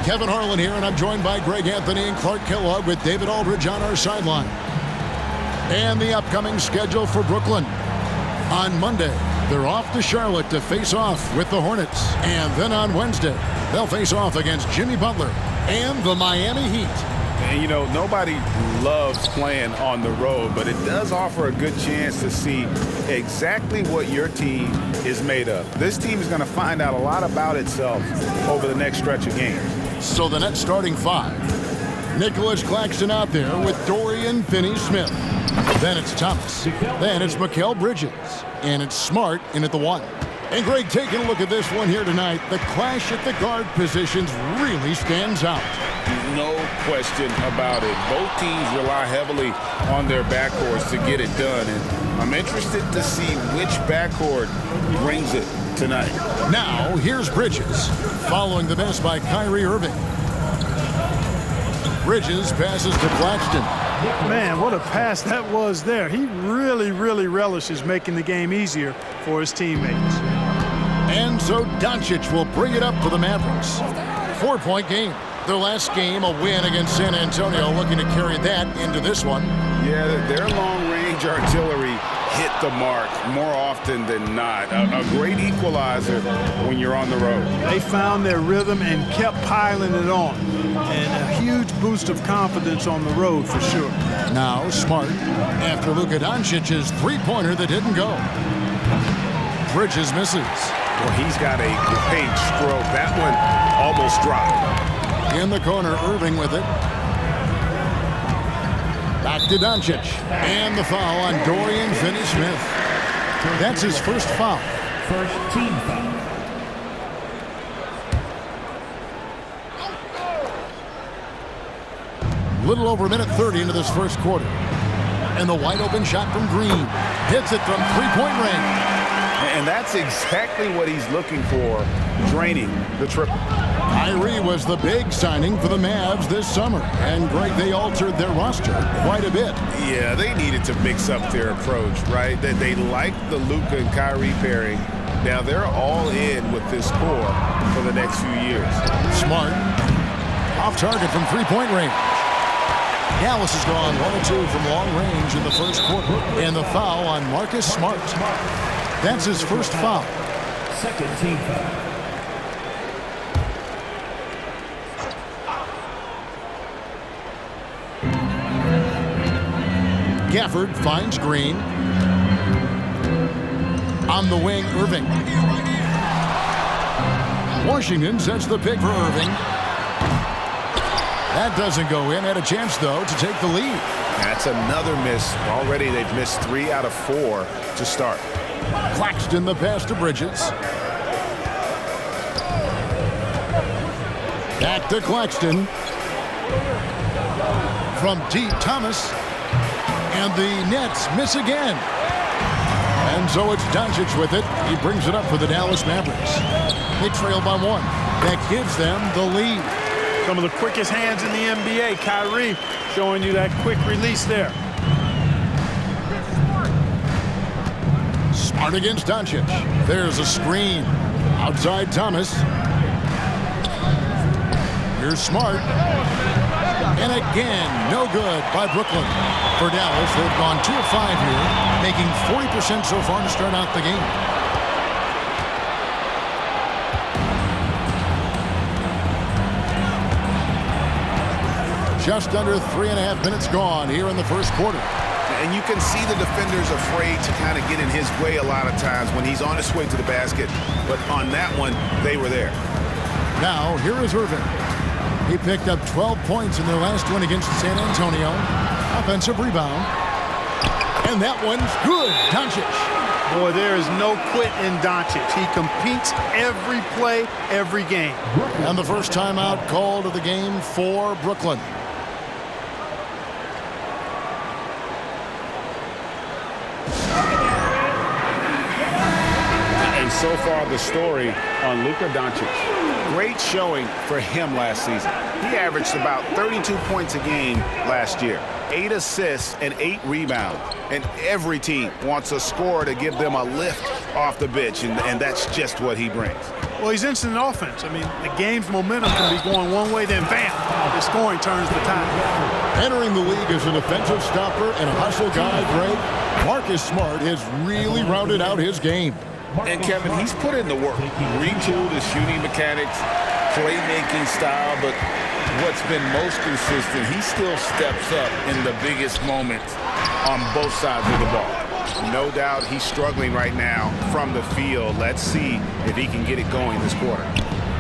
Kevin Harlan here, and I'm joined by Greg Anthony and Clark Kellogg with David Aldridge on our sideline. And the upcoming schedule for Brooklyn. On Monday, they're off to Charlotte to face off with the Hornets. And then on Wednesday, they'll face off against Jimmy Butler and the Miami Heat. And, you know, nobody loves playing on the road, but it does offer a good chance to see exactly what your team is made of. This team is going to find out a lot about itself over the next stretch of games. So the Nets starting five. Nicholas Claxton out there with Dorian Finney-Smith. Then it's Thomas. Then it's Mikal Bridges. And it's Smart in at the one. And Greg, taking a look at this one here tonight, the clash at the guard positions really stands out. No question about it. Both teams rely heavily on their backcourts to get it done. And I'm interested to see which backcourt brings it tonight. Now, here's Bridges, following the miss by Kyrie Irving. Bridges passes to Claxton. Man, what a pass that was there. He really relishes making the game easier for his teammates. And so Doncic will bring it up for the Mavericks. 4-point game. Their last game, a win against San Antonio, looking to carry that into this one. Yeah, their long-range artillery hit the mark more often than not. A great equalizer when you're on the road. They found their rhythm and kept piling it on. And a huge boost of confidence on the road for sure. Now Smart after Luka Doncic's three-pointer that didn't go. Bridges misses. Well, he's got a great stroke. That one almost dropped. In the corner, Irving with it. Back to Doncic. And the foul on Dorian Finney-Smith. That's his first foul. First team foul. Little over a minute 30 into this first quarter. And the wide open shot from Green. Hits it from three-point range. And that's exactly what he's looking for, draining the triple. Kyrie was the big signing for the Mavs this summer. And, Greg, they altered their roster quite a bit. Yeah, they needed to mix up their approach, right? They liked the Luka and Kyrie pairing. Now they're all in with this core for the next few years. Smart. Off target from three-point range. Dallas has gone 1-2 from long range in the first quarter. And the foul on Marcus Smart. That's his first foul. Second team foul. Gafford finds Green. On the wing, Irving. Washington sets the pick for Irving. That doesn't go in. Had a chance, though, to take the lead. That's another miss. Already they've missed 3 out of 4 to start. Claxton the pass to Bridges. Back to Claxton. From deep, Thomas. And the Nets miss again. And so it's Doncic with it. He brings it up for the Dallas Mavericks. They trail by 1. That gives them the lead. Some of the quickest hands in the NBA. Kyrie showing you that quick release there. Smart against Doncic. There's a screen. Outside Thomas. Here's Smart. And again, no good by Brooklyn. For Dallas, they've gone 2 of 5 here, making 40% so far to start out the game. Just under 3.5 minutes gone here in the first quarter. And you can see the defenders afraid to kind of get in his way a lot of times when he's on his way to the basket. But on that one, they were there. Now, here is Irving. He picked up 12 points in their last one against San Antonio. Offensive rebound. And that one's good. Doncic. Boy, there is no quit in Doncic. He competes every play, every game. And the first timeout called of the game for Brooklyn. And so far, the story on Luka Doncic. Great showing for him last season. He averaged about 32 points a game last year, 8 assists and 8 rebounds. And every team wants a scorer to give them a lift off the bench, and that's just what he brings. Well, he's instant offense. I mean, the game's momentum can be going one way, then bam, the scoring turns the tide. Entering the league as an offensive stopper and a hustle guy, Greg, Marcus Smart has really rounded out his game. And Kevin, he's put in the work. Retooled his shooting mechanics, playmaking style, but what's been most consistent, he still steps up in the biggest moments on both sides of the ball. No doubt he's struggling right now from the field. Let's see if he can get it going this quarter.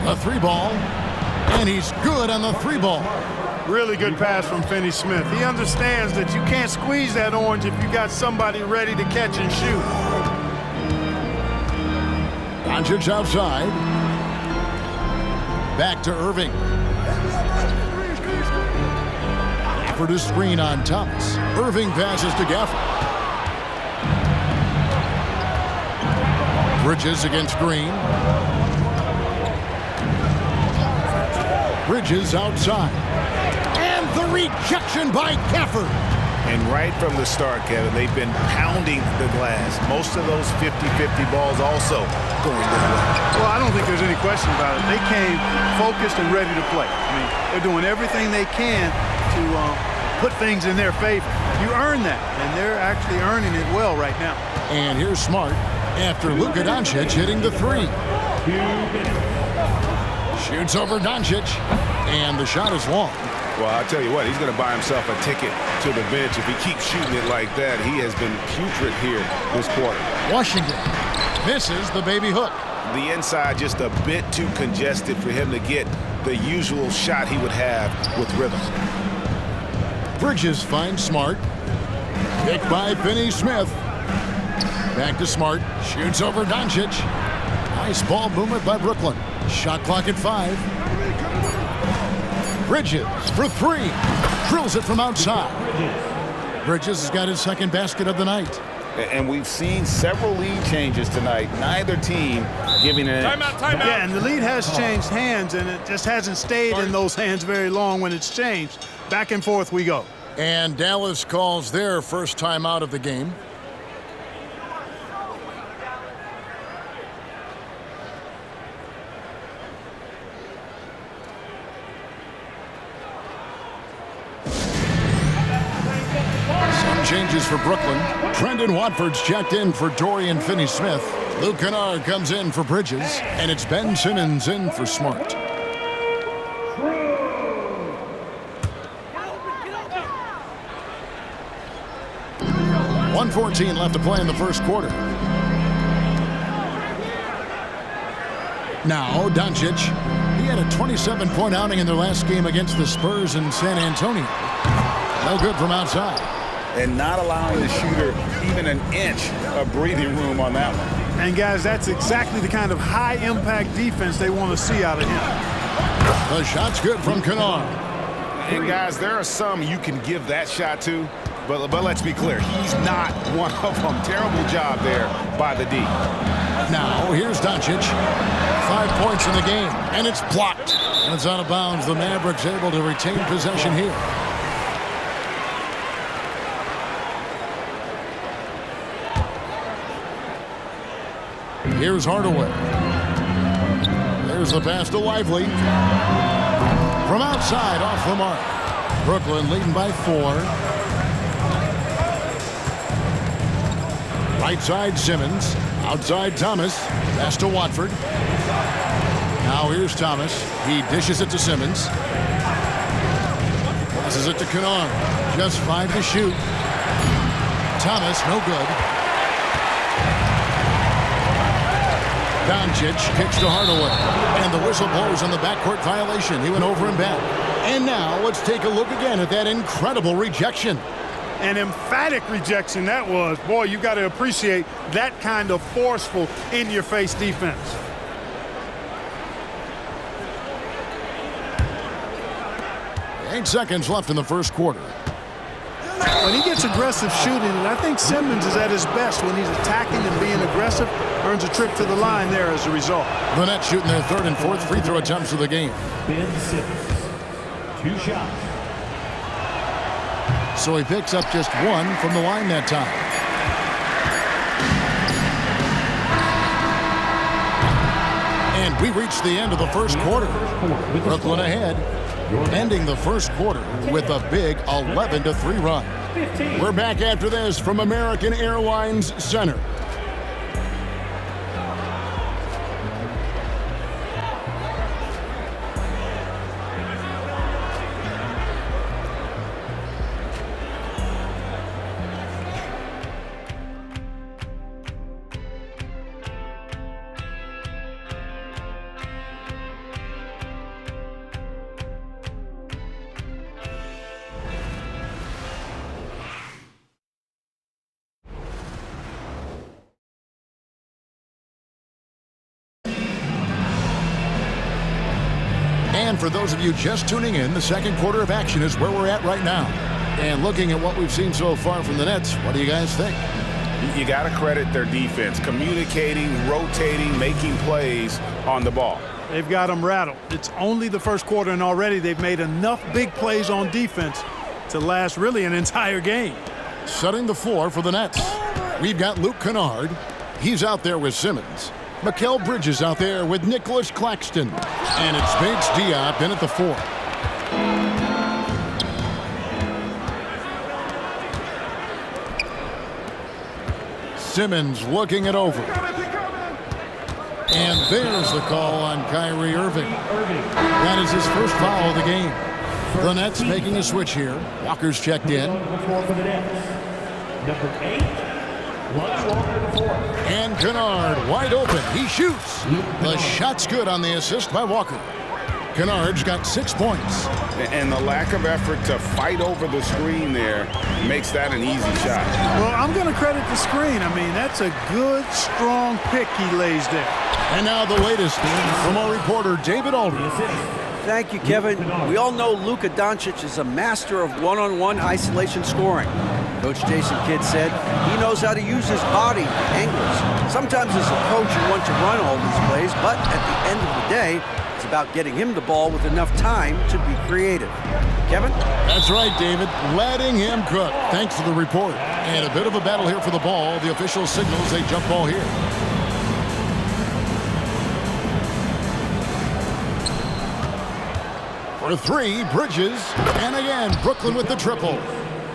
A three ball, and he's good on the three ball. Really good pass from Finney-Smith. He understands that you can't squeeze that orange if you got somebody ready to catch and shoot. Doncic outside. Back to Irving. Gafford to screen on Thomas. Irving passes to Gafford. Bridges against Green. Bridges outside. And the rejection by Gafford. And right from the start, Kevin, they've been pounding the glass. Most of those 50-50 balls also going their way. Well, I don't think there's any question about it. They came focused and ready to play. I mean, they're doing everything they can to put things in their favor. You earn that, and they're actually earning it well right now. And here's Smart after Luka Doncic hitting the three. Shoots over Doncic, and the shot is long. Well, I'll tell you what, he's going to buy himself a ticket to the bench. If he keeps shooting it like that, he has been putrid here this quarter. Washington misses the baby hook. The inside just a bit too congested for him to get the usual shot he would have with rhythm. Bridges finds Smart. Picked by Finney-Smith. Back to Smart. Shoots over Doncic. Nice ball movement by Brooklyn. Shot clock at 5. Bridges for three. Drills it from outside. Bridges has got his second basket of the night. And we've seen several lead changes tonight. Neither team giving an timeout. Yeah, and the lead has changed hands, and it just hasn't stayed in those hands very long when it's changed. Back and forth we go. And Dallas calls their first timeout of the game. Changes for Brooklyn. Trendon Watford's checked in for Dorian Finney-Smith. Luke Kennard comes in for Bridges, and it's Ben Simmons in for Smart. .114 left to play in the first quarter. Now Doncic. He had a 27-point outing in their last game against the Spurs in San Antonio. No good from outside. And not allowing the shooter even an inch of breathing room on that one. And guys, that's exactly the kind of high-impact defense they want to see out of him. The shot's good from Kennard. And guys, there are some you can give that shot to, but let's be clear, he's not one of them. Terrible job there by the D. Now here's Doncic. 5 points in the game, and it's blocked. And it's out of bounds. The Mavericks able to retain possession here. Here's Hardaway. There's the pass to Lively. From outside, off the mark. Brooklyn leading by 4. Right side, Simmons. Outside, Thomas. Pass to Watford. Now here's Thomas. He dishes it to Simmons. Passes it to Kennard. Just 5 to shoot. Thomas, no good. Doncic kicks to Hardaway. And the whistle blows on the backcourt violation. He went over and back. And now let's take a look again at that incredible rejection. An emphatic rejection that was. Boy, you got to appreciate that kind of forceful, in-your-face defense. Eight seconds left in the first quarter. When he gets aggressive shooting, and I think Simmons is at his best when he's attacking and being aggressive, earns a trip to the line there as a result. The Nets shooting their third and fourth free throw attempts of the game. Ben Simmons, 2 shots. So he picks up just 1 from the line that time. And we reached the end of the first quarter. Brooklyn ahead, ending the first quarter with a big 11-3 run. We're back after this from American Airlines Center. And for those of you just tuning in, the second quarter of action is where we're at right now. And looking at what we've seen so far from the Nets, what do you guys think? You got to credit their defense, communicating, rotating, making plays on the ball. They've got them rattled. It's only the first quarter, and already they've made enough big plays on defense to last really an entire game. Setting the floor for the Nets, we've got Luke Kennard. He's out there with Simmons. Mikal Bridges out there with Nicholas Claxton. And it's Bates Diop in at the 4. Simmons looking it over. And there's the call on Kyrie Irving. That is his first foul of the game. The Nets making a switch here. Walker's checked in. Number 8. And Kennard wide open. He shoots. The shot's good on the assist by Walker. Kennard's got 6 points. And the lack of effort to fight over the screen there makes that an easy shot. Well, I'm going to credit the screen. I mean, that's a good, strong pick he lays there. And now the latest from our reporter, David Aldridge. Thank you, Kevin. We all know Luka Doncic is a master of one-on-one isolation scoring. Coach Jason Kidd said he knows how to use his body angles. Sometimes as a coach you want to run all these plays, but at the end of the day, it's about getting him the ball with enough time to be creative. Kevin? That's right, David. Letting him cook. Thanks to the report. And a bit of a battle here for the ball. The official signals a jump ball here. For 3, Bridges. And again, Brooklyn with the triple.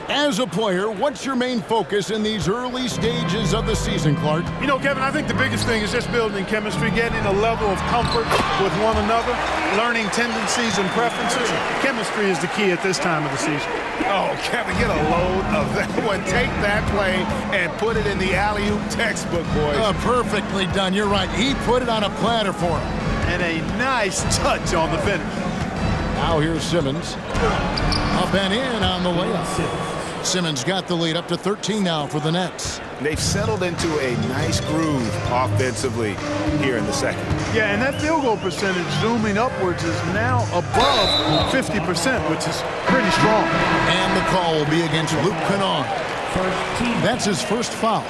As a player, what's your main focus in these early stages of the season, Clark? You know, Kevin, I think the biggest thing is just building chemistry, getting a level of comfort with one another, learning tendencies and preferences. Chemistry is the key at this time of the season. Oh, Kevin, get a load of that one. Take that play and put it in the alley-oop textbook, boys. Perfectly done. You're right. He put it on a platter for him. And a nice touch on the finish. Now here's Simmons. Up and in on the layup. Simmons got the lead up to 13 now for the Nets. They've settled into a nice groove offensively here in the second. Yeah, and that field goal percentage zooming upwards is now above 50%, which is pretty strong. And the call will be against Luke Kennard. That's his first foul.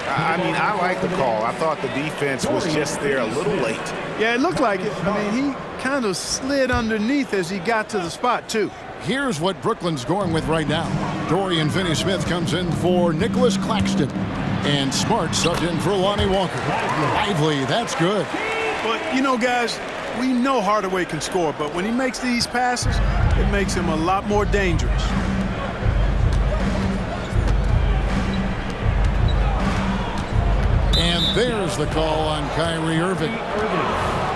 I mean, I like the call. I thought the defense was just there a little late. Yeah, it looked like it. I mean, he kind of slid underneath as he got to the spot, too. Here's what Brooklyn's going with right now. Dorian Finney-Smith comes in for Nicholas Claxton. And Smart subbed in for Lonnie Walker. Lively, that's good. But, you know, guys, we know Hardaway can score, but when he makes these passes, it makes him a lot more dangerous. And there's the call on Kyrie Irving.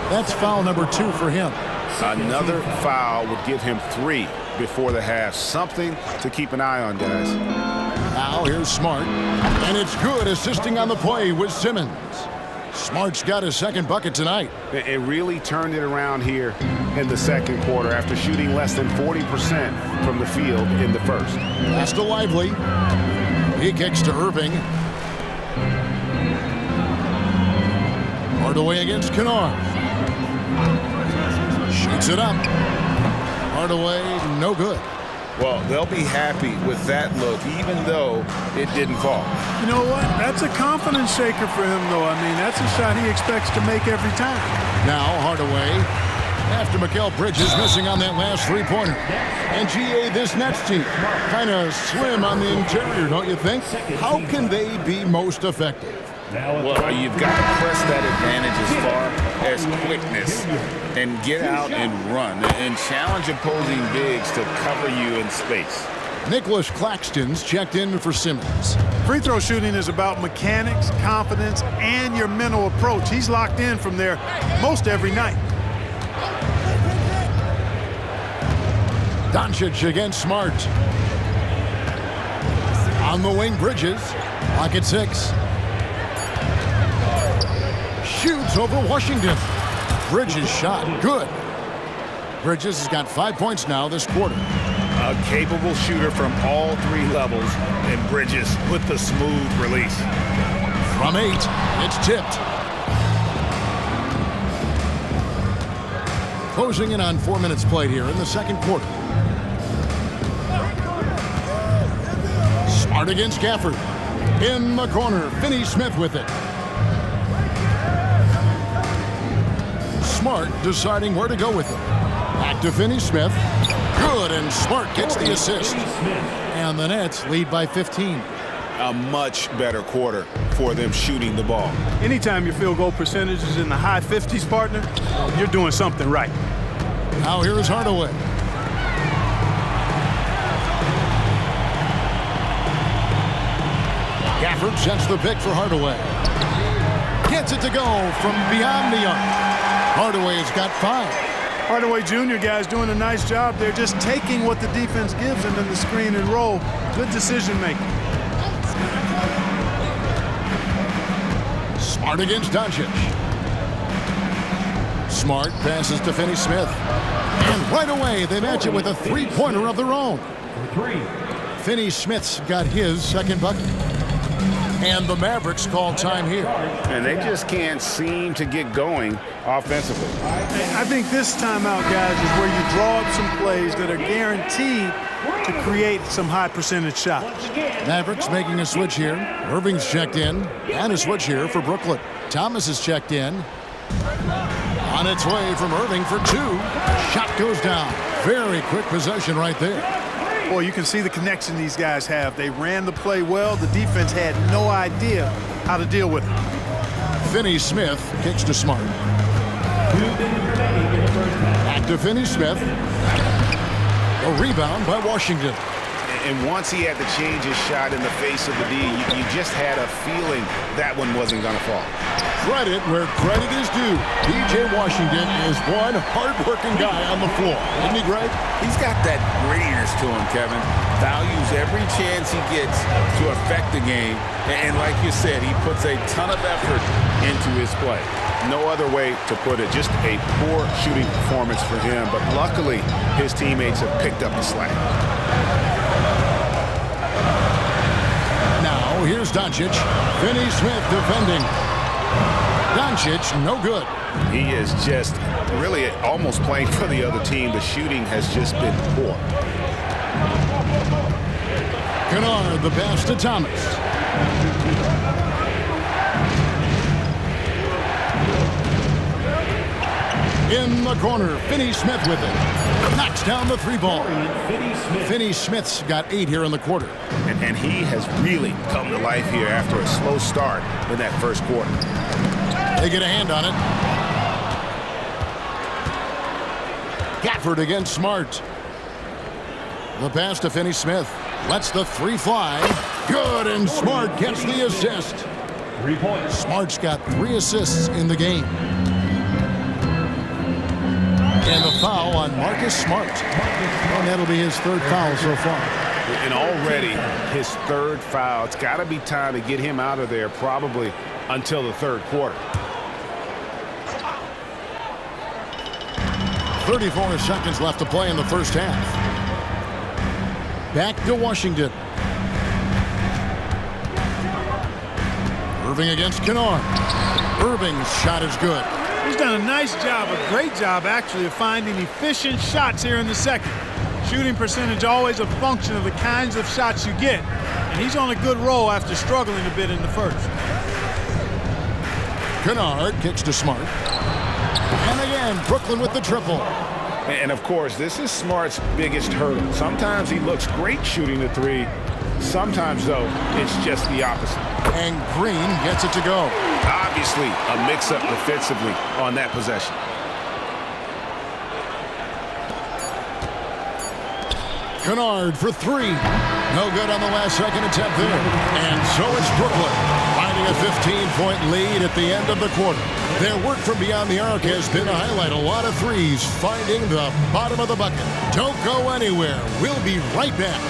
That's foul number 2 for him. Another foul would give him 3 before the half. Something to keep an eye on, guys. Now here's Smart. And it's good, assisting on the play with Simmons. Smart's got his second bucket tonight. It really turned it around here in the second quarter after shooting less than 40% from the field in the first. Pass to Lively. He kicks to Irving. Hardaway against Kennard. Shoots it up. Hardaway, no good. Well, they'll be happy with that look, even though it didn't fall. You know what? That's a confidence shaker for him, though. I mean, that's a shot he expects to make every time. Now Hardaway, after Mikal Bridges missing on that last three-pointer. And GA, this Nets team, kind of slim on the interior, don't you think? How can they be most effective? Well, you've got to press that advantage as far as quickness and get out and run and challenge opposing bigs to cover you in space. Nicholas Claxton's checked in for Simmons. Free throw shooting is about mechanics, confidence, and your mental approach. He's locked in from there most every night. Doncic against Smart. On the wing, Bridges. Lock at 6. Shoots over Washington. Bridges shot. Good. Bridges has got 5 points now this quarter. A capable shooter from all 3 levels, and Bridges with the smooth release. From 8, it's tipped. Closing in on 4 minutes played here in the second quarter. Smart against Gafford. In the corner, Finney-Smith with it. Smart deciding where to go with it. Back to Finney-Smith. Good, and Smart gets the assist. And the Nets lead by 15. A much better quarter for them shooting the ball. Anytime your field goal percentage is in the high 50s, partner, you're doing something right. Now here is Hardaway. Gafford sets the pick for Hardaway. Gets it to go from beyond the arc. Hardaway's got 5. Hardaway Jr. guys doing a nice job. They're just taking what the defense gives them in the screen and roll. Good decision making. Smart against Doncic. Smart passes to Finney-Smith. And right away, they match it with a three-pointer of their own. Finney-Smith's got his second bucket. And the Mavericks call time here. And they just can't seem to get going offensively. I think this timeout, guys, is where you draw up some plays that are guaranteed to create some high percentage shots. Mavericks making a switch here. Irving's checked in. And a switch here for Brooklyn. Thomas is checked in. On its way from Irving for 2. Shot goes down. Very quick possession right there. Boy, you can see the connection these guys have. They ran the play well. The defense had no idea how to deal with it. Finney-Smith kicks to Smart. Back to Finney-Smith. A rebound by Washington. And once he had to change his shot in the face of the D, you just had a feeling that one wasn't going to fall. Credit where credit is due. P.J. Washington is one hard-working guy on the floor. Isn't he, Greg? He's got that grittiness to him, Kevin. Values every chance he gets to affect the game. And like you said, he puts a ton of effort into his play. No other way to put it. Just a poor shooting performance for him. But luckily, his teammates have picked up the slack. Now, here's Doncic. Finney-Smith defending. Doncic, no good. He is just really almost playing for the other team. The shooting has just been poor. Kennard, the pass to Thomas. In the corner, Finney-Smith with it. Knocks down the 3 ball. Finney-Smith's got 8 here in the quarter. And he has really come to life here after a slow start in that first quarter. They get a hand on it. Gafford against Smart. The pass to Finney-Smith. Lets the 3 fly. Good, and Smart gets the assist. 3 points. Smart's got 3 assists in the game. And the foul on Marcus Smart. And that'll be his 3rd foul so far. And already his 3rd foul. It's got to be time to get him out of there probably until the 3rd quarter. 34 seconds left to play in the first half. Back to Washington. Irving against Kennard. Irving's shot is good. He's done a nice job, a great job actually, of finding efficient shots here in the second. Shooting percentage always a function of the kinds of shots you get. And he's on a good roll after struggling a bit in the first. Kennard kicks to Smart. And again, Brooklyn with the triple. And of course, this is Smart's biggest hurdle. Sometimes he looks great shooting the 3, Sometimes, though, it's just the opposite. And Green gets it to go. Obviously, a mix-up defensively on that possession. Kennard for three. No good on the last second attempt there. And so it's Brooklyn finding a 15-point lead at the end of the quarter. Their work from beyond the arc has been to highlight a lot of threes, finding the bottom of the bucket. Don't go anywhere. We'll be right back.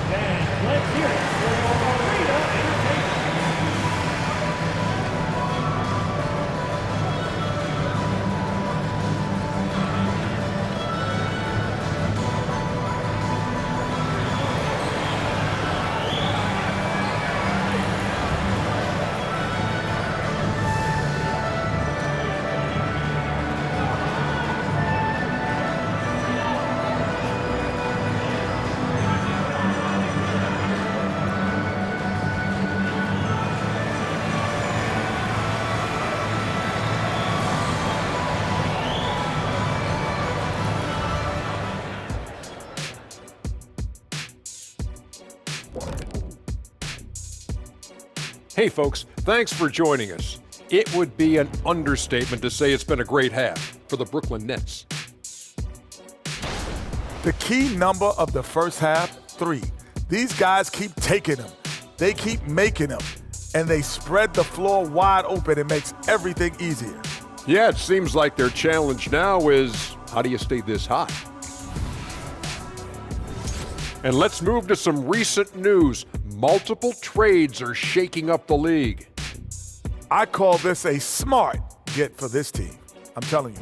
And let's hear it for your arena entertainment. Hey folks, thanks for joining us. It would be an understatement to say it's been a great half for the Brooklyn Nets. The key number of the first half, 3. These guys keep taking them. They keep making them. And they spread the floor wide open. It makes everything easier. Yeah, it seems like their challenge now is, how do you stay this hot? And let's move to some recent news. Multiple trades are shaking up the league. I call this a smart get for this team. I'm telling you,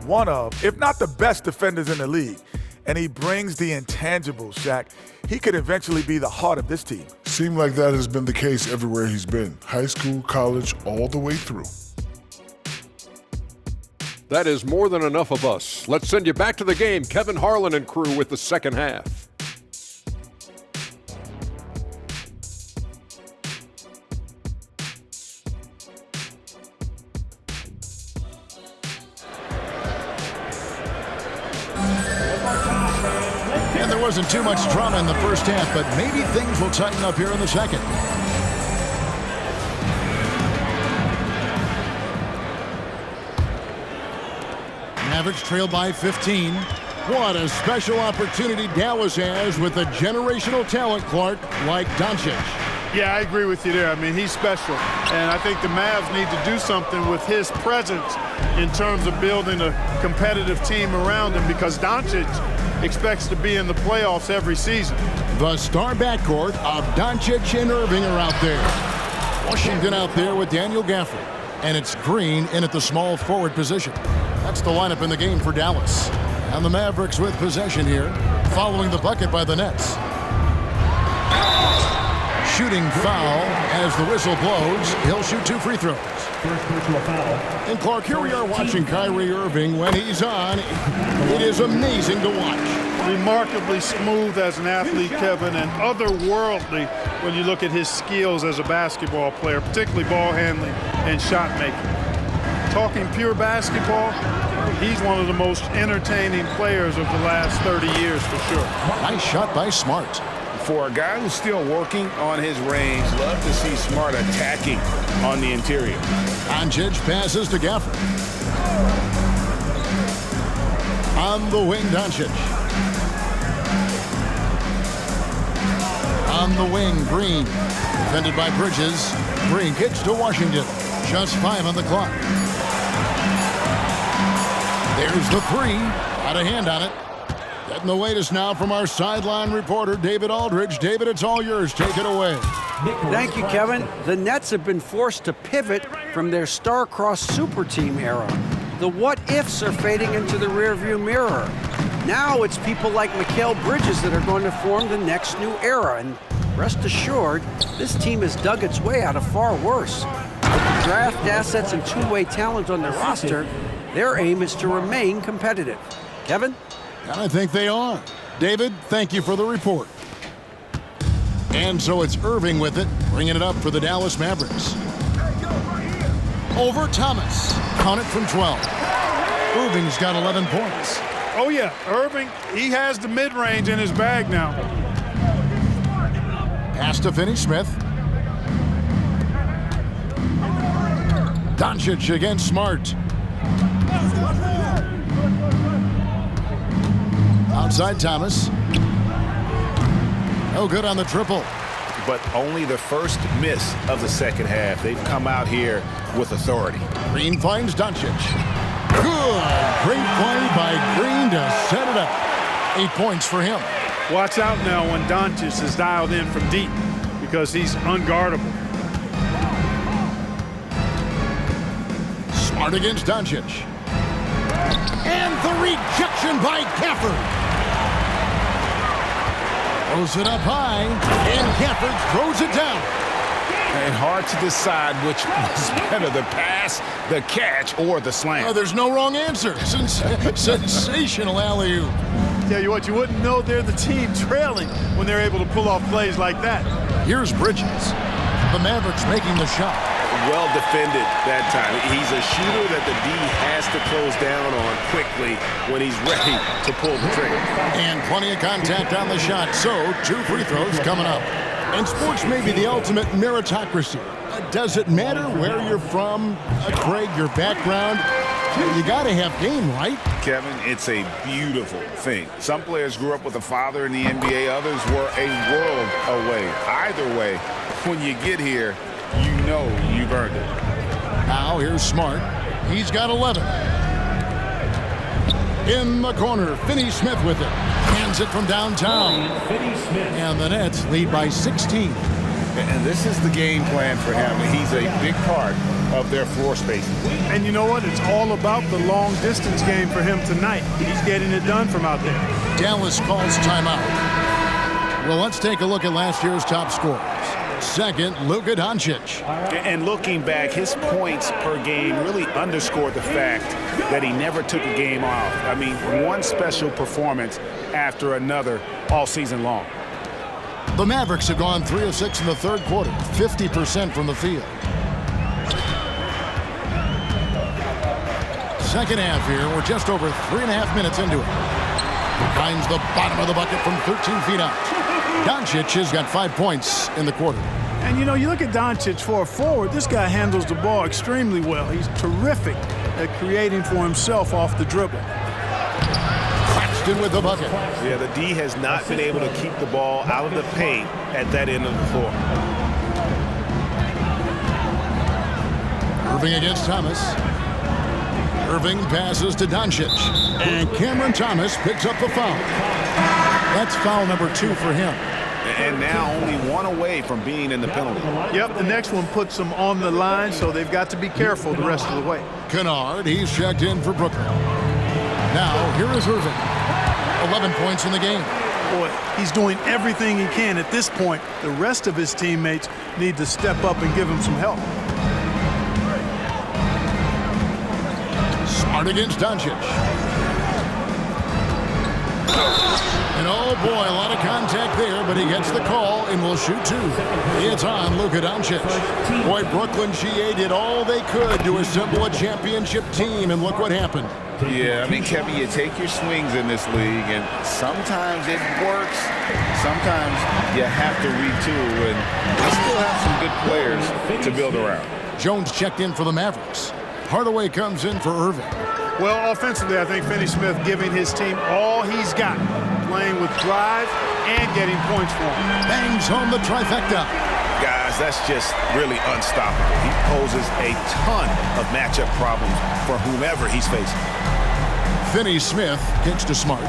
one of, if not the best defenders in the league. And he brings the intangibles, Shaq. He could eventually be the heart of this team. Seemed like that has been the case everywhere he's been. High school, college, all the way through. That is more than enough of us. Let's send you back to the game. Kevin Harlan and crew with the second half. And there wasn't too much drama in the first half, but maybe things will tighten up here in the second. Mavericks trail by 15. What a special opportunity Dallas has with a generational talent, Clark, like Doncic. Yeah, I agree with you there. I mean, he's special. And I think the Mavs need to do something with his presence in terms of building a competitive team around him, because Doncic expects to be in the playoffs every season. The star backcourt of Doncic and Irving are out there. Washington out there with Daniel Gafford. And it's Green in at the small forward position. That's the lineup in the game for Dallas. And the Mavericks with possession here, following the bucket by the Nets. Shooting foul as the whistle blows. He'll shoot 2 free throws. First personal foul. And Clark, here we are watching Kyrie Irving. When he's on, it is amazing to watch. Remarkably smooth as an athlete, Kevin, and otherworldly when you look at his skills as a basketball player, particularly ball handling and shot making. Talking pure basketball, he's one of the most entertaining players of the last 30 years for sure. Nice shot by Smart. For a guy who's still working on his range, love to see Smart attacking on the interior. Doncic passes to Gafford. On the wing, Doncic. On the wing, Green. Defended by Bridges. Green kicks to Washington. Just 5 on the clock. There's the 3. Got a hand on it. Getting the latest now from our sideline reporter, David Aldridge. David, it's all yours. Take it away. Thank you, Kevin. The Nets have been forced to pivot from their star-crossed super team era. The what-ifs are fading into the rearview mirror. Now it's people like Mikal Bridges that are going to form the next new era. And rest assured, this team has dug its way out of far worse. With the draft assets and two-way talent on their roster, their aim is to remain competitive. Kevin? And I think they are. David, thank you for the report. And so it's Irving with it, bringing it up for the Dallas Mavericks. Over Thomas. Count it from 12. Irving's got 11 points. Oh, yeah. Irving, he has the mid-range in his bag now. Pass to Finney Smith. Doncic against Smart. Outside Thomas. No good on the triple. But only the first miss of the second half. They've come out here with authority. Green finds Doncic. Good. Great play by Green to set it up. 8 points for him. Watch out now when Doncic is dialed in from deep because he's unguardable. Smart against Doncic. And the rejection by Gafford. Throws it up high, and Gafford throws it down. And hard to decide which was better, the pass, the catch, or the slam. Oh, there's no wrong answer. Sensational alley-oop. Tell you what, you wouldn't know they're the team trailing when they're able to pull off plays like that. Here's Bridges. The Mavericks making the shot. Well defended that time. He's a shooter that the D has to close down on quickly when he's ready to pull the trigger. And plenty of contact on the shot, so 2 free throws coming up. And sports may be the ultimate meritocracy. Does it matter where you're from, Craig, your background? You got to have game, right? Kevin, it's a beautiful thing. Some players grew up with a father in the NBA. Others were a world away. Either way, when you get here, you know you've earned it. Now here's Smart. He's got 11. In the corner, Finney Smith with it. Hands it from downtown. And the Nets lead by 16. And this is the game plan for him. He's a big part of their floor spacing. And you know what? It's all about the long distance game for him tonight. He's getting it done from out there. Dallas calls timeout. Well, let's take a look at last year's top scorers. Second, Luka Doncic. And looking back, his points per game really underscored the fact that he never took a game off. I mean, one special performance after another all season long. The Mavericks have gone 3 of 6 in the third quarter, 50% from the field. Second half here, we're just over 3.5 minutes into it. Finds the bottom of the bucket from 13 feet out. Doncic has got 5 points in the quarter. And you know, you look at Doncic for a forward, this guy handles the ball extremely well. He's terrific at creating for himself off the dribble. Claxton with the bucket. Yeah, the D has not been able to keep the ball out of the paint at that end of the floor. Irving against Thomas. Irving passes to Doncic. And Cameron Thomas picks up the foul. That's foul number 2 for him. And now only 1 away from being in the penalty. Yep, the next one puts them on the line, so they've got to be careful the rest of the way. Kennard, he's checked in for Brooklyn. Now, here is Irving. 11 points in the game. Boy, he's doing everything he can at this point. The rest of his teammates need to step up and give him some help. Smart against Doncic. And oh boy, a lot of contact there, but he gets the call and will shoot 2. It's on Luka Doncic. Boy, Brooklyn GA did all they could to assemble a championship team, and look what happened. Yeah, I mean, Kevin, you take your swings in this league, and sometimes it works. Sometimes you have to retool, and they still have some good players to build around. Jones checked in for the Mavericks. Hardaway comes in for Irving. Well, offensively, I think Finney Smith giving his team all he's got, playing with drive and getting points for him. Bangs home the trifecta. Guys, that's just really unstoppable. He poses a ton of matchup problems for whomever he's facing. Finney Smith kicks to Smart.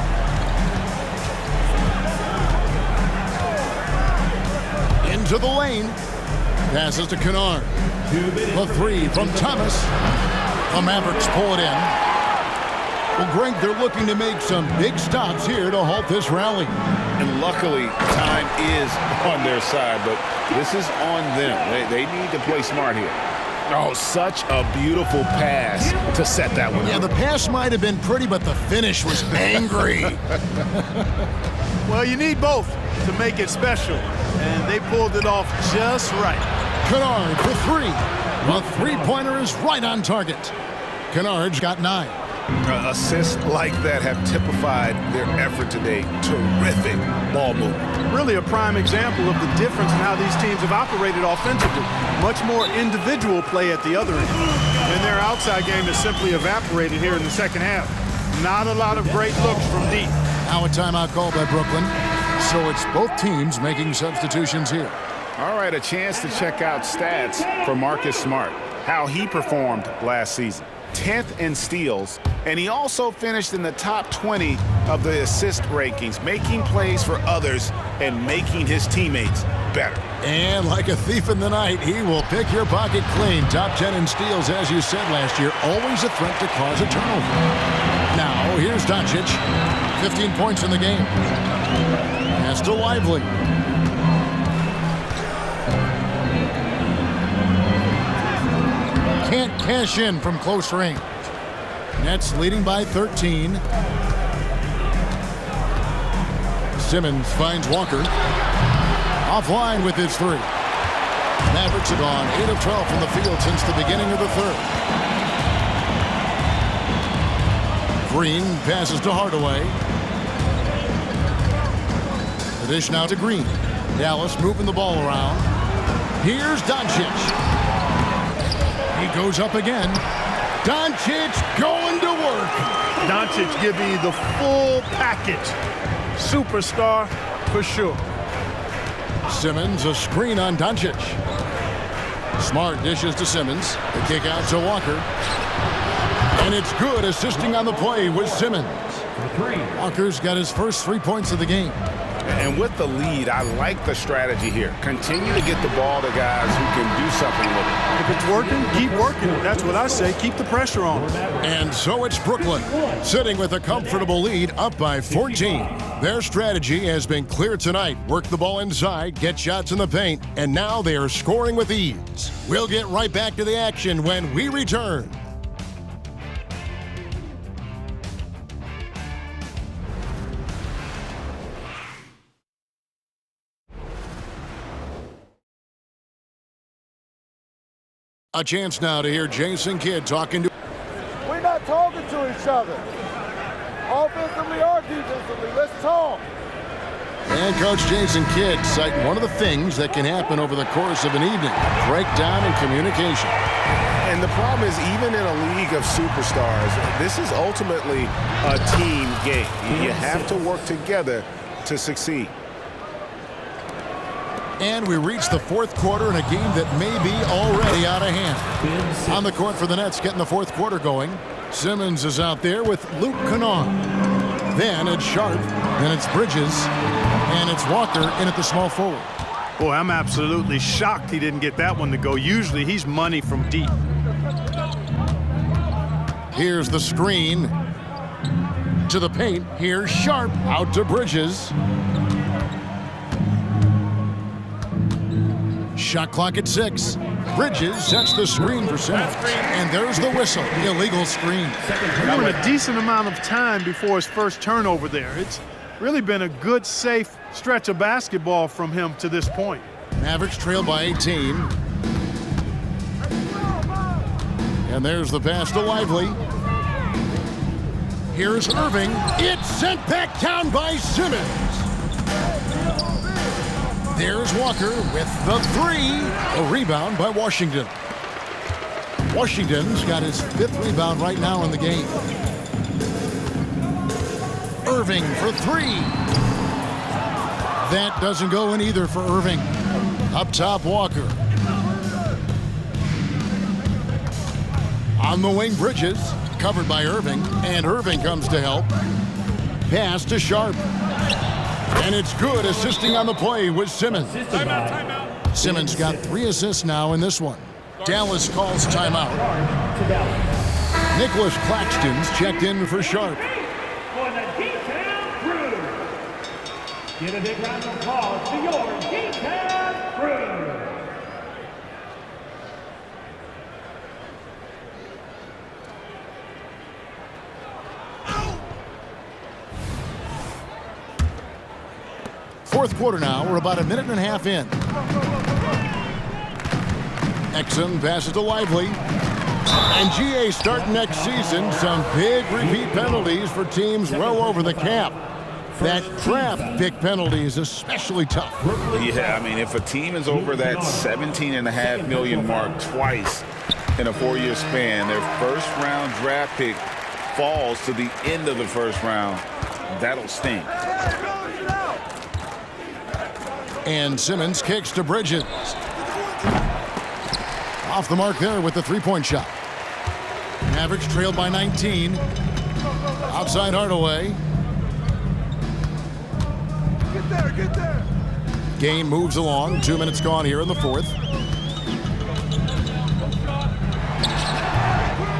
Into the lane. Passes to Kennard. The 3 from Thomas. The Mavericks pull it in. Well, Greg, they're looking to make some big stops here to halt this rally. And luckily, time is on their side, but this is on them. They need to play smart here. Oh, such a beautiful pass to set that one up. Yeah, the pass might have been pretty, but the finish was angry. Well, you need both to make it special, and they pulled it off just right. Kennard for 3. The 3-pointer is right on target. Kennard's got 9. Assists like that have typified their effort today. Terrific ball movement. Really a prime example of the difference in how these teams have operated offensively. Much more individual play at the other end. And their outside game has simply evaporated here in the second half. Not a lot of great looks from deep. Now a timeout called by Brooklyn. So it's both teams making substitutions here. All right, a chance to check out stats for Marcus Smart, how he performed last season. 10th in steals, and he also finished in the top 20 of the assist rankings, making plays for others and making his teammates better. And like a thief in the night, he will pick your pocket clean. Top 10 in steals, as you said last year, always a threat to cause a turnover. Now, here's Doncic. 15 points in the game. Pass to Lively. Can't cash in from close range. Nets leading by 13. Simmons finds Walker. Offline with his three. Mavericks have gone 8 of 12 from the field since the beginning of the third. Green passes to Hardaway. The dish now to Green. Dallas moving the ball around. Here's Doncic. He goes up again. Doncic going to work. Doncic giving you the full package. Superstar for sure. Simmons, a screen on Doncic. Smart dishes to Simmons. The kick out to Walker. And it's good, assisting on the play with Simmons. Walker's got his first 3 points of the game. And with the lead, I like the strategy here. Continue to get the ball to guys who can do something with it. If it's working, keep working. That's what I say. Keep the pressure on. And so it's Brooklyn, sitting with a comfortable lead, up by 14. Their strategy has been clear tonight. Work the ball inside, get shots in the paint, and now they are scoring with ease. We'll get right back to the action when we return. A chance now to hear Jason Kidd talking to... We're not talking to each other. Offensively or defensively, let's talk. And Coach Jason Kidd citing one of the things that can happen over the course of an evening, breakdown in communication. And the problem is, even in a league of superstars, this is ultimately a team game. You have to work together to succeed. And we reach the fourth quarter in a game that may be already out of hand. On the court for the Nets, getting the fourth quarter going. Simmons is out there with Luke Kennard. Then it's Sharp, then it's Bridges, and it's Walker in at the small forward. Boy, I'm absolutely shocked he didn't get that one to go. Usually he's money from deep. Here's the screen to the paint. Here's Sharp out to Bridges. Shot clock at 6. Bridges sets the screen for Simmons. And there's the whistle. Illegal screen. Given a decent amount of time before his first turnover there. It's really been a good, safe stretch of basketball from him to this point. Mavericks trail by 18. And there's the pass to Lively. Here's Irving. It's sent back down by Simmons. There's Walker with the three. A rebound by Washington. Washington's got his 5th rebound right now in the game. Irving for 3. That doesn't go in either for Irving. Up top, Walker. On the wing, Bridges. Covered by Irving. And Irving comes to help. Pass to Sharp. And it's good, assisting on the play with Simmons. Timeout. Simmons got 3 assists now in this one. Dallas calls timeout. Nicholas Claxton's checked in for Sharp. For the D-Town Crew. Give a big round of applause to your D-Town Crew. Fourth quarter now. We're about a minute and a half in. Exum passes to Lively. And GA starting next season, some big repeat penalties for teams well over the cap. That draft pick penalty is especially tough. Yeah, I mean, if a team is over that $17.5 million mark twice in a 4-year span, their first-round draft pick falls to the end of the first round, that'll sting. And Simmons kicks to Bridges. Off the mark there with the three-point shot. Mavericks trailed by 19. Outside Hardaway. Get there. Game moves along. 2 minutes gone here in the fourth.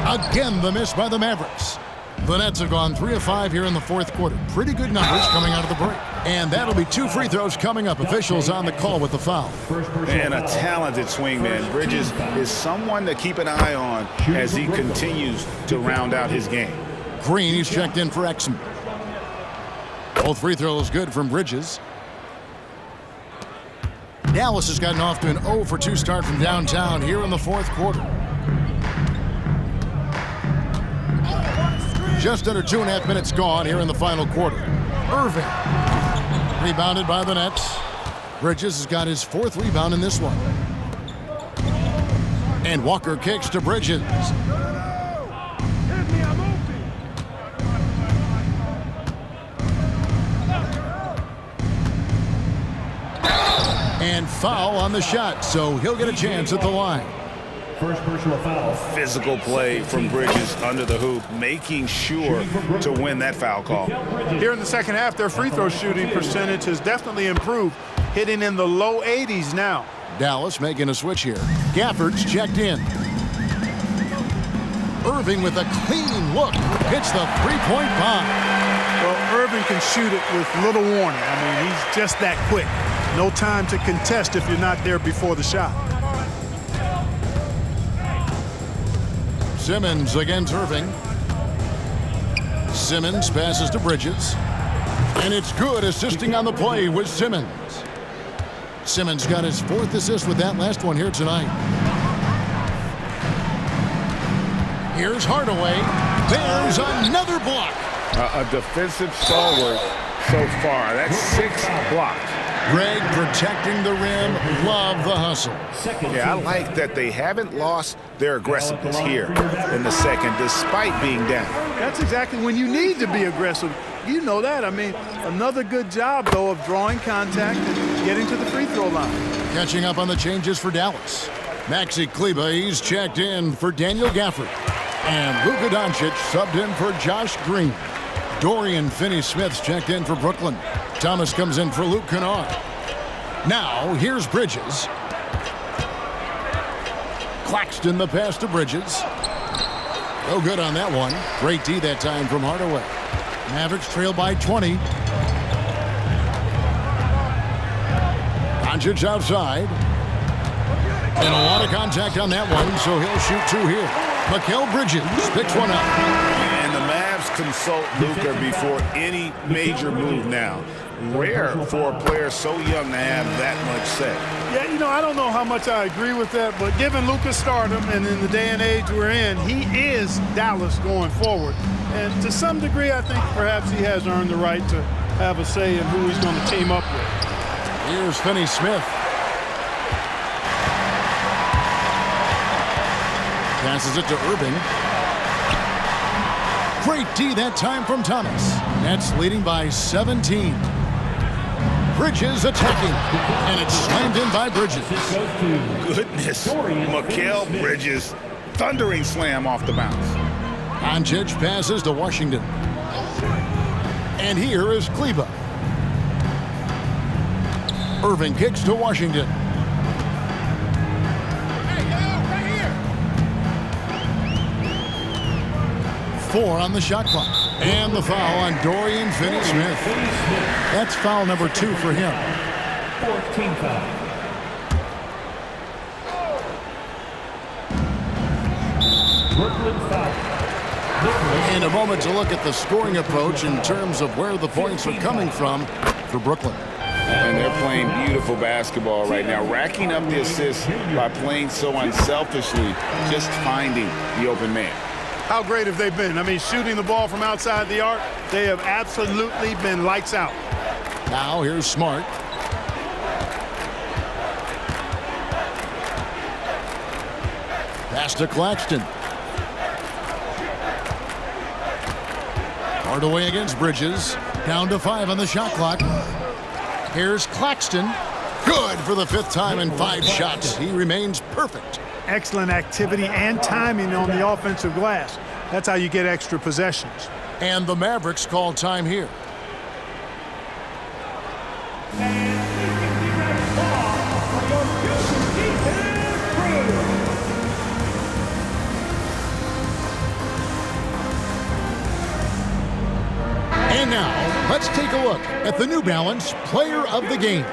Again, the miss by the Mavericks. The Nets have gone 3 of 5 here in the fourth quarter. Pretty good numbers coming out of the break. And that'll be 2 free throws coming up. Officials on the call with the foul. And a talented swingman. Bridges is someone to keep an eye on as he continues to round out his game. Green, he's checked in for Exum. Both free throws good from Bridges. Dallas has gotten off to an 0 for 2 start from downtown here in the fourth quarter. Just under 2.5 minutes gone here in the final quarter. Irving. Rebounded by the Nets. Bridges has got his 4th rebound in this one. And Walker kicks to Bridges. And foul on the shot, so he'll get a chance at the line. First personal foul. Physical play from Bridges under the hoop, making sure to win that foul call. Here in the second half, their free throw shooting percentage has definitely improved, hitting in the low 80s now. Dallas making a switch here. Gafford's checked in. Irving with a clean look. Hits the three-point bomb. Well, Irving can shoot it with little warning. I mean, he's just that quick. No time to contest if you're not there before the shot. Simmons against Irving. Simmons passes to Bridges. And it's good, assisting on the play with Simmons. Simmons got his 4th assist with that last one here tonight. Here's Hardaway. There's another block. A defensive stalwart so far. That's 6 blocks. Greg protecting the rim. Love the hustle. Yeah, I like that they haven't lost their aggressiveness here in the second, despite being down. That's exactly when you need to be aggressive. You know that. I mean, another good job, though, of drawing contact and getting to the free throw line. Catching up on the changes for Dallas. Maxi Kleber, he's checked in for Daniel Gafford. And Luka Doncic subbed in for Josh Green. Dorian Finney-Smith's checked in for Brooklyn. Thomas comes in for Luke Kennard. Now, here's Bridges. Claxton the pass to Bridges. No good on that one. Great D that time from Hardaway. Mavericks trail by 20. Doncic outside. And a lot of contact on that one, so he'll shoot 2 here. Mikal Bridges picks one up. And the Mavs consult Luka before any major move now. Rare for a player so young to have that much say. Yeah, you know, I don't know how much I agree with that, but given Luka's stardom and in the day and age we're in, he is Dallas going forward. And to some degree, I think perhaps he has earned the right to have a say in who he's going to team up with. Here's Finney-Smith. Passes it to Irving. Great D that time from Thomas. Nets leading by 17. Bridges attacking. And it's slammed in by Bridges. Goodness. Mikal Bridges. Thundering slam off the bounce. Doncic passes to Washington. And here is Kleber. Irving kicks to Washington. Four on the shot clock. And the foul on Dorian Finney-Smith. That's foul number 2 for him. 4th team foul. Brooklyn foul. In a moment to look at the scoring approach in terms of where the points are coming from for Brooklyn. And they're playing beautiful basketball right now, racking up the assists by playing so unselfishly, just finding the open man. How great have they been? I mean, shooting the ball from outside the arc, they have absolutely been lights out. Now here's Smart. Pass to Claxton. Hardaway against Bridges. Down to 5 on the shot clock. Here's Claxton. Good for the 5th time in 5 shots. He remains perfect. Excellent activity and timing on the offensive glass. That's how you get extra possessions. And the Mavericks call time here. And now, let's take a look at the New Balance Player of the Game.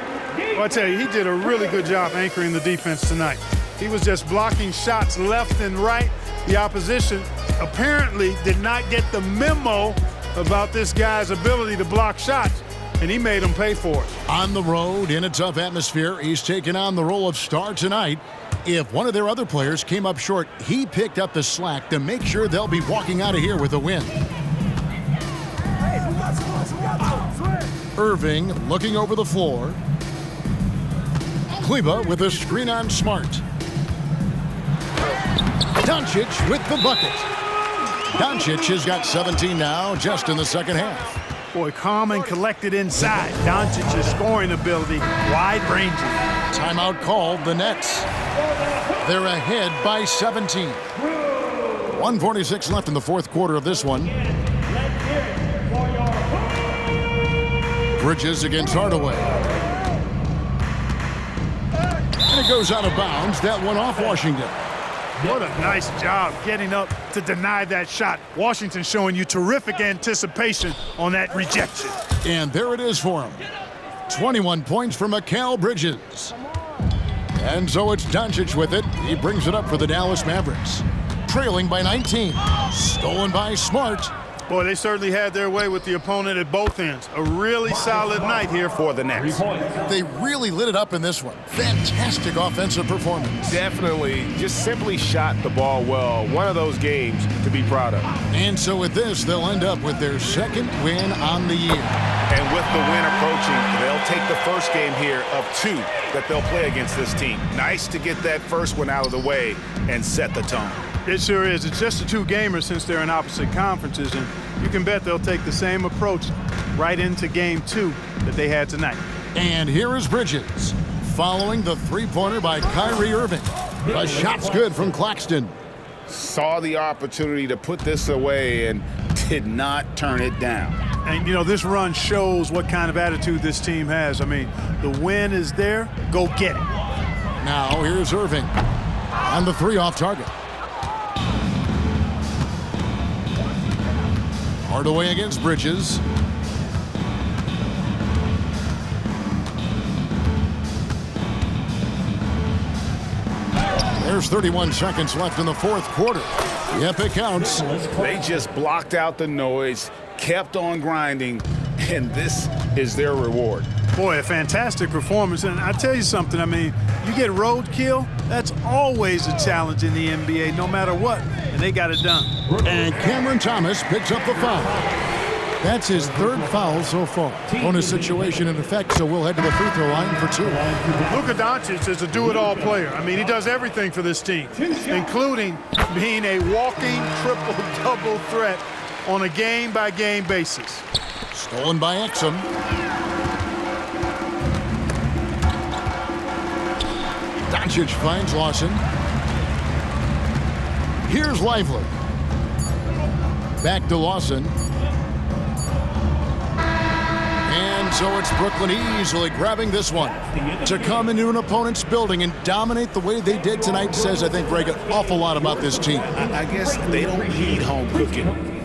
Well, I tell you, he did a really good job anchoring the defense tonight. He was just blocking shots left and right. The opposition apparently did not get the memo about this guy's ability to block shots, and he made them pay for it. On the road, in a tough atmosphere, he's taken on the role of star tonight. If one of their other players came up short, he picked up the slack to make sure they'll be walking out of here with a win. Irving looking over the floor. Kleba with a screen on Smart. Doncic with the bucket. Doncic has got 17 now, just in the second half. Boy, calm and collected inside. Doncic's scoring ability, wide-ranging. Timeout called, the Nets. They're ahead by 17. 1:46 left in the 4th quarter of this one. Bridges against Hardaway. And it goes out of bounds. That one off Washington. What a nice job getting up to deny that shot. Washington showing you terrific anticipation on that rejection. And there it is for him. 21 points for Mikal Bridges. And so it's Doncic with it. He brings it up for the Dallas Mavericks. Trailing by 19. Stolen by Smart. Boy, they certainly had their way with the opponent at both ends. A really solid night here for the Nets. They really lit it up in this one. Fantastic offensive performance. Definitely just simply shot the ball well. One of those games to be proud of. And so with this, they'll end up with their 2nd win on the year. And with the win approaching, they'll take the first game here of 2 that they'll play against this team. Nice to get that first one out of the way and set the tone. It sure is. It's just a 2-gamer since they're in opposite conferences, and you can bet they'll take the same approach right into game 2 that they had tonight. And here is Bridges, following the 3-pointer by Kyrie Irving. The shot's good from Claxton. Saw the opportunity to put this away and did not turn it down. And, you know, this run shows what kind of attitude this team has. I mean, the win is there. Go get it. Now here's Irving. On the 3 off target. Hardaway against Bridges. There's 31 seconds left in the 4th quarter. Yep, it counts. They just blocked out the noise, kept on grinding, and this is their reward. Boy, a fantastic performance. And I tell you something, I mean, you get roadkill, that's always a challenge in the NBA, no matter what. And they got it done. And Cameron Thomas picks up the foul. That's his 3rd foul so far. Bonus situation in effect, so we'll head to the free throw line for 2. Luka Doncic is a do-it-all player. I mean, he does everything for this team, including being a walking triple-double threat on a game-by-game basis. Stolen by Exum. Doncic finds Lawson. Here's Lively. Back to Lawson. And so it's Brooklyn easily grabbing this one. To come into an opponent's building and dominate the way they did tonight says, I think, Greg, an awful lot about this team. I guess they don't need home cooking.